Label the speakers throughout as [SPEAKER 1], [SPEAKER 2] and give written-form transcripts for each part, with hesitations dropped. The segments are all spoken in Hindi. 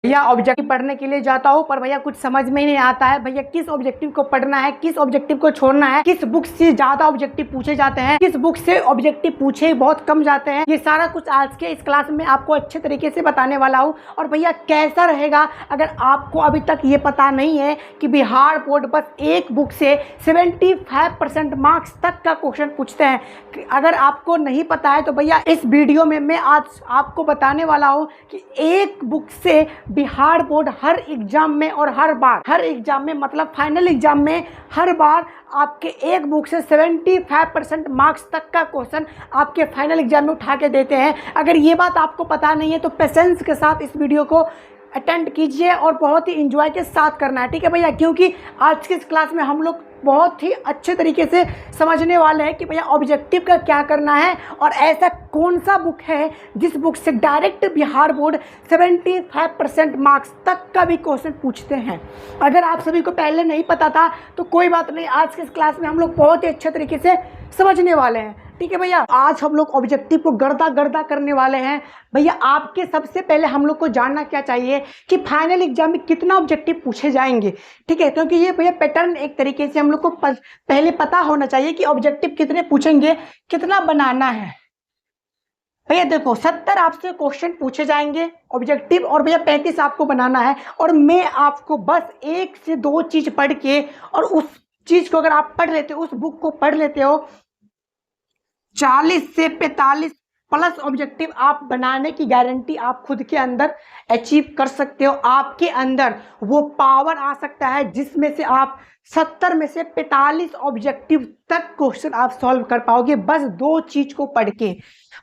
[SPEAKER 1] भैया ऑब्जेक्टिव पढ़ने के लिए जाता हूँ पर भैया कुछ समझ में ही नहीं आता है। भैया किस ऑब्जेक्टिव को पढ़ना है, किस ऑब्जेक्टिव को छोड़ना है, किस बुक से ज्यादा ऑब्जेक्टिव पूछे जाते हैं, किस बुक से ऑब्जेक्टिव पूछे बहुत कम जाते हैं, ये सारा कुछ आज के इस क्लास में आपको अच्छे तरीके से बताने वाला हूँ। और भैया कैसा रहेगा अगर आपको अभी तक ये पता नहीं है कि बिहार बोर्ड बस एक बुक से 75% मार्क्स तक का क्वेश्चन पूछते हैं। अगर आपको नहीं पता है तो भैया इस वीडियो में मैं आज आपको बताने वाला हूँ कि एक बुक से बिहार बोर्ड हर एग्जाम में और हर एग्जाम में मतलब फाइनल एग्जाम में हर बार आपके एक बुक से 75% मार्क्स तक का क्वेश्चन आपके फाइनल एग्जाम में उठा के देते हैं। अगर ये बात आपको पता नहीं है तो पेशेंस के साथ इस वीडियो को अटेंड कीजिए और बहुत ही इंजॉय के साथ करना है, ठीक है भैया। क्योंकि आज की इस क्लास में हम लोग बहुत ही अच्छे तरीके से समझने वाले हैं कि भैया ऑब्जेक्टिव का क्या करना है और ऐसा कौन सा बुक है जिस बुक से डायरेक्ट बिहार बोर्ड 75% मार्क्स तक का भी क्वेश्चन पूछते हैं। अगर आप सभी को पहले नहीं पता था तो कोई बात नहीं, आज के इस क्लास में हम लोग बहुत ही अच्छे तरीके से समझने वाले हैं, ठीक है भैया। आज हम लोग ऑब्जेक्टिव को गर्दा करने वाले हैं। भैया आपके सबसे पहले हम लोग को जानना क्या चाहिए कि फाइनल एग्जाम में कितना ऑब्जेक्टिव पूछे जाएंगे, ठीक है। क्योंकि ये भैया पैटर्न एक तरीके से हम लोग को पहले पता होना चाहिए कि ऑब्जेक्टिव कितने पूछेंगे, कितना बनाना है। भैया देखो 70 आपसे क्वेश्चन पूछे जाएंगे ऑब्जेक्टिव और भैया 35 आपको बनाना है। और मैं आपको बस 1 से 2 चीज पढ़ के और उस चीज को अगर आप पढ़ लेते हो, उस बुक को पढ़ लेते हो, 40 से 45 प्लस ऑब्जेक्टिव आप बनाने की गारंटी आप खुद के अंदर अचीव कर सकते हो। आपके अंदर वो पावर आ सकता है जिसमें से आप 70 में से 45 ऑब्जेक्टिव तक क्वेश्चन आप सॉल्व कर पाओगे बस 2 चीज को पढ़ के।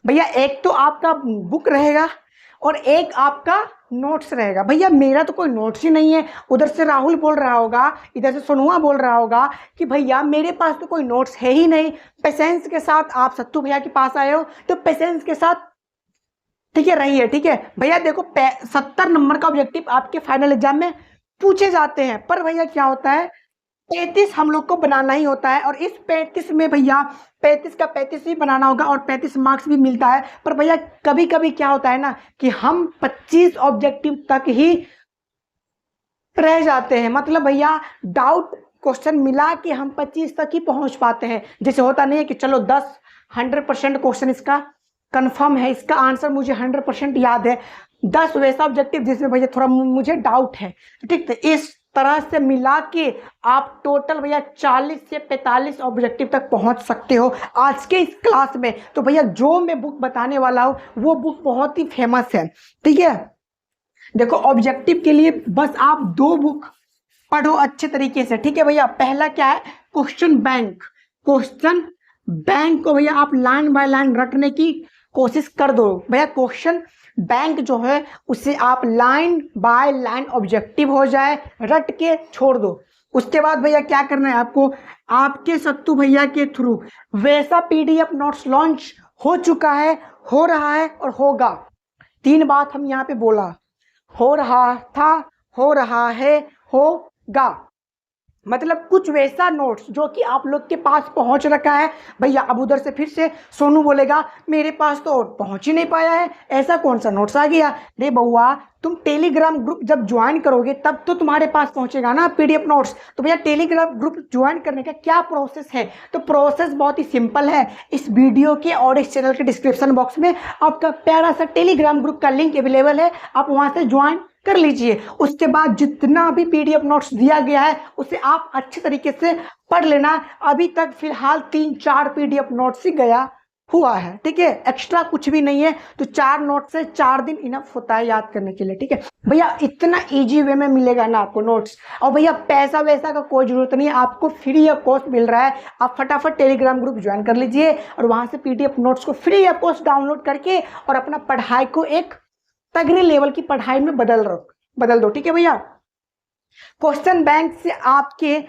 [SPEAKER 1] भैया एक तो आपका बुक रहेगा और एक आपका नोट्स रहेगा। भैया मेरा तो कोई नोट्स ही नहीं है। उधर से राहुल बोल रहा होगा, इधर से सोनुआ बोल रहा होगा कि भैया मेरे पास तो कोई नोट्स है ही नहीं। पेशेंस के साथ आप सत्तू भैया के पास आए हो तो पेशेंस के साथ ठीक है रहिए, ठीक है भैया। देखो 70 नंबर का ऑब्जेक्टिव आपके फाइनल एग्जाम में पूछे जाते हैं पर भैया क्या होता है 35 हम लोग को बनाना ही होता है। और इस 35 में भैया 35 का 35 ही बनाना होगा और 35 मार्क्स भी मिलता है। पर भैया कभी कभी क्या होता है ना कि हम 25 ऑब्जेक्टिव तक ही रह जाते हैं। मतलब भैया डाउट क्वेश्चन मिला कि हम 25 तक ही पहुंच पाते हैं। जैसे होता नहीं है कि चलो 100% क्वेश्चन इसका कंफर्म है, इसका आंसर मुझे 100% याद है, 10 वैसा ऑब्जेक्टिव जिसमें भैया थोड़ा मुझे डाउट है, ठीक है। इस तरह से मिला के आप टोटल भैया 40 से 45 ऑब्जेक्टिव तक पहुंच सकते हो आज के इस क्लास में। तो भैया जो मैं बुक बताने वाला हूं वो बुक बहुत ही फेमस है, ठीक है। देखो ऑब्जेक्टिव के लिए बस आप 2 बुक पढ़ो अच्छे तरीके से, ठीक है भैया। पहला क्या है क्वेश्चन बैंक। क्वेश्चन बैंक को भैया आप लाइन बाय लाइन रटने की कोशिश कर दो। भैया क्वेश्चन बैंक जो है उसे आप लाइन बाय लाइन ऑब्जेक्टिव हो जाए रट के छोड़ दो। उसके बाद भैया क्या करना है आपको, आपके सत्तू भैया के थ्रू वैसा पीडीएफ नोट्स लॉन्च हो चुका है, हो रहा है और होगा। 3 बात हम यहाँ पे बोला, हो रहा था, हो रहा है, होगा। मतलब कुछ वैसा नोट्स जो कि आप लोग के पास पहुंच रखा है। भैया अब उधर से फिर से सोनू बोलेगा मेरे पास तो पहुंच ही नहीं पाया है, ऐसा कौन सा नोट्स आ गया। रे बउआ तुम टेलीग्राम ग्रुप जब ज्वाइन करोगे तब तो तुम्हारे पास पहुंचेगा ना पीडीएफ नोट्स। तो भैया टेलीग्राम ग्रुप ज्वाइन करने का क्या प्रोसेस है, तो प्रोसेस बहुत ही सिंपल है। इस वीडियो के और इस चैनल के डिस्क्रिप्शन बॉक्स में आपका प्यारा सा टेलीग्राम ग्रुप का लिंक अवेलेबल है, आप वहां से ज्वाइन कर लीजिए। उसके बाद जितना भी पीडीएफ नोट्स दिया गया है उसे आप अच्छे तरीके से पढ़ लेना। अभी तक फिलहाल 3-4 पीडीएफ नोट्स ही गया हुआ है, ठीक है, एक्स्ट्रा कुछ भी नहीं है। तो 4 नोट से 4 दिन इनफ होता है याद करने के लिए, ठीक है भैया। इतना इजी वे में मिलेगा ना आपको नोट्स। और भैया पैसा वैसा का कोई जरूरत नहीं है, आपको फ्री ऑफ कॉस्ट मिल रहा है। आप फटाफट टेलीग्राम ग्रुप ज्वाइन कर लीजिए और वहां से पीडीएफ नोट्स को फ्री ऑफ कॉस्ट डाउनलोड करके और अपना पढ़ाई को एक तगड़े लेवल की पढ़ाई में बदल दो, ठीक है भैया। क्वेश्चन बैंक से आपके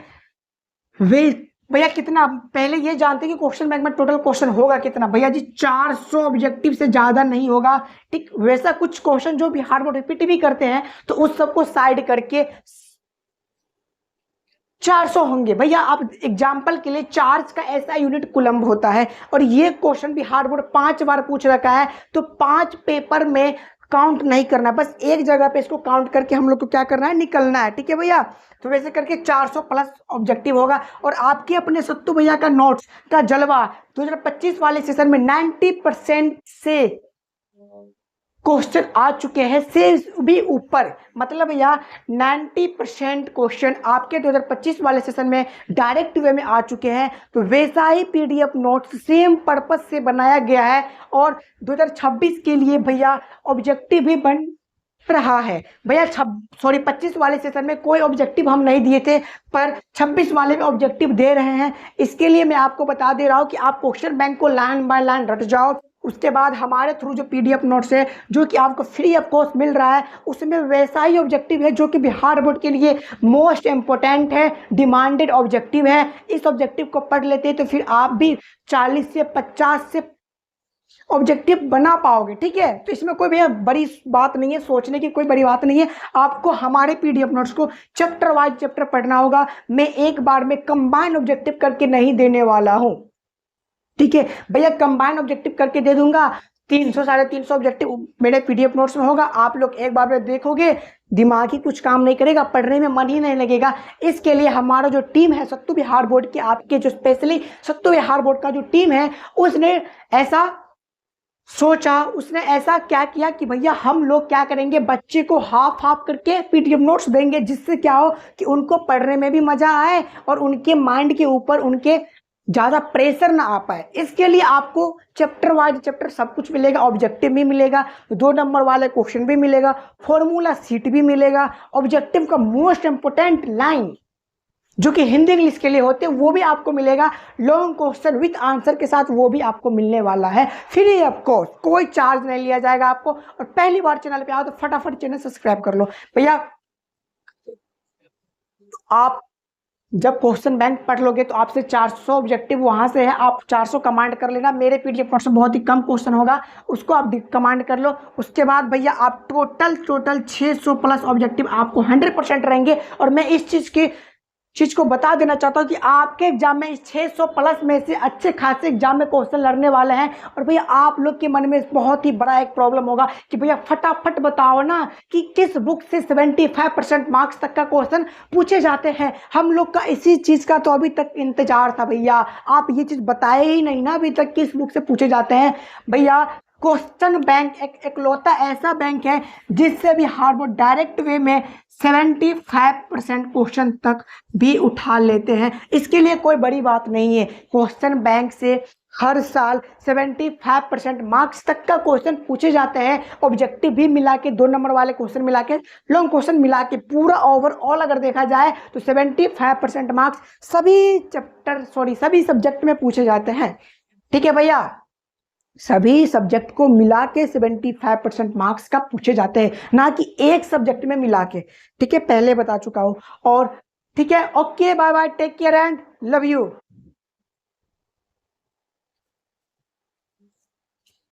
[SPEAKER 1] भैया कितना, पहले ये जानते हैं कि क्वेश्चन बैंक में टोटल क्वेश्चन होगा कितना। भैया जी 400 ऑब्जेक्टिव से ज्यादा नहीं होगा, ठीक। वैसा कुछ क्वेश्चन जो बिहार बोर्ड रिपीट भी करते हैं तो उस सबको साइड करके 400 होंगे। भैया आप एग्जाम्पल के लिए चार्ज का ऐसा यूनिट कुलम्ब होता है और ये क्वेश्चन बिहार बोर्ड 5 बार पूछ रखा है। तो 5 पेपर में काउंट नहीं करना, बस एक जगह पे इसको काउंट करके हम लोग को क्या करना है, निकलना है। ठीक है भैया, तो वैसे करके 400 प्लस ऑब्जेक्टिव होगा। और आपके अपने सत्तू भैया का नोट्स का जलवा 2025 वाले सेशन में 90% से क्वेश्चन आ चुके हैं, से भी ऊपर, मतलब यह 90% क्वेश्चन आपके 2025 वाले सेशन में डायरेक्ट वे में आ चुके हैं। तो वैसा ही पीडीएफ नोट्स सेम पर्पस से बनाया गया है और 2026 के लिए भैया ऑब्जेक्टिव भी बन रहा है भैया। 25 वाले सेशन में कोई ऑब्जेक्टिव हम नहीं दिए थे, पर 26 वाले में ऑब्जेक्टिव दे रहे हैं। इसके लिए मैं आपको बता दे रहा हूँ कि आप क्वेश्चन बैंक को लाइन बाय लाइन रट जाओ। उसके बाद हमारे थ्रू जो पीडीएफ नोट्स है जो कि आपको फ्री ऑफ कॉस्ट मिल रहा है, उसमें वैसा ही ऑब्जेक्टिव है जो कि बिहार बोर्ड के लिए मोस्ट इंपॉर्टेंट है, डिमांडेड ऑब्जेक्टिव है। इस ऑब्जेक्टिव को पढ़ लेते हैं तो फिर आप भी 40 से 50 से ऑब्जेक्टिव बना पाओगे। ठीक है, तो इसमें कोई भैया बड़ी बात नहीं है, सोचने की कोई बड़ी बात नहीं है। आपको हमारे पीडीएफ नोट्स को चैप्टर वाइज चैप्टर पढ़ना होगा। मैं एक बार में कंबाइन ऑब्जेक्टिव करके नहीं देने वाला हूं। ठीक है भैया, कंबाइन ऑब्जेक्टिव करके दे दूंगा। 300 350 ऑब्जेक्टिव मेरे पीडीएफ नोट्स में होगा। आप लोग एक बार में देखोगे, दिमाग ही कुछ काम नहीं करेगा, पढ़ने में मन ही नहीं लगेगा। इसके लिए हमारा जो टीम है सत्तू बिहार बोर्ड के, आपके जो स्पेशली सत्तू बिहार बोर्ड का जो टीम है, उसने ऐसा सोचा, उसने ऐसा क्या किया कि भैया हम लोग क्या करेंगे, बच्चे को हाफ हाफ करके पीडीएफ नोट्स देंगे, जिससे क्या हो कि उनको पढ़ने में भी मजा आए और उनके माइंड के ऊपर उनके ज़्यादा प्रेशर ना आ पाए। इसके लिए आपको चैप्टर वाइज चैप्टर सब कुछ मिलेगा, ऑब्जेक्टिव भी मिलेगा, 2 नंबर वाले क्वेश्चन भी मिलेगा, फॉर्मूला सीट भी मिलेगा, ऑब्जेक्टिव का मोस्ट इंपोर्टेंट लाइन जो कि हिंदी इंग्लिश के लिए होते हैं वो भी आपको मिलेगा, लॉन्ग क्वेश्चन विथ आंसर के साथ वो भी आपको मिलने वाला है फ्री ऑफ कॉस्ट, कोई चार्ज नहीं लिया जाएगा आपको। और पहली बार चैनल पे आओ तो फटाफट चैनल सब्सक्राइब कर लो भैया। आप जब क्वेश्चन बैंक पढ़ लोगे तो आपसे 400 ऑब्जेक्टिव वहां से है, आप 400 कमांड कर लेना। मेरे पीडीएफ नोट्स में बहुत ही कम क्वेश्चन होगा, उसको आप कमांड कर लो। उसके बाद भैया आप टोटल 600 प्लस ऑब्जेक्टिव आपको 100% रहेंगे। और मैं इस चीज को बता देना चाहता हूँ कि आपके एग्जाम में इस 600 प्लस में से अच्छे खासे एग्जाम में क्वेश्चन लड़ने वाले हैं। और भैया आप लोग के मन में बहुत ही बड़ा एक प्रॉब्लम होगा कि भैया फटाफट बताओ ना कि किस बुक से 75% मार्क्स तक का क्वेश्चन पूछे जाते हैं। हम लोग का इसी चीज का तो अभी तक इंतजार था भैया, आप ये चीज बताए ही नहीं ना अभी तक किस बुक से पूछे जाते हैं। भैया क्वेश्चन बैंक एक इकलौता ऐसा बैंक है जिससे भी हार्ड बोर्ड डायरेक्ट वे में 75% क्वेश्चन तक भी उठा लेते हैं। इसके लिए कोई बड़ी बात नहीं है, क्वेश्चन बैंक से हर साल 75% मार्क्स तक का क्वेश्चन पूछे जाते हैं। ऑब्जेक्टिव भी मिला के 2 नंबर वाले क्वेश्चन मिला के, लॉन्ग क्वेश्चन मिला के, पूरा ओवरऑल अगर देखा जाए तो 75% मार्क्स सभी सब्जेक्ट में पूछे जाते हैं। ठीक है भैया, सभी सब्जेक्ट को मिला के 75% मार्क्स का पूछे जाते हैं, ना कि एक सब्जेक्ट में मिला के। ठीक है, पहले बता चुका हूं। और ठीक है, okay, bye bye, take care and love you.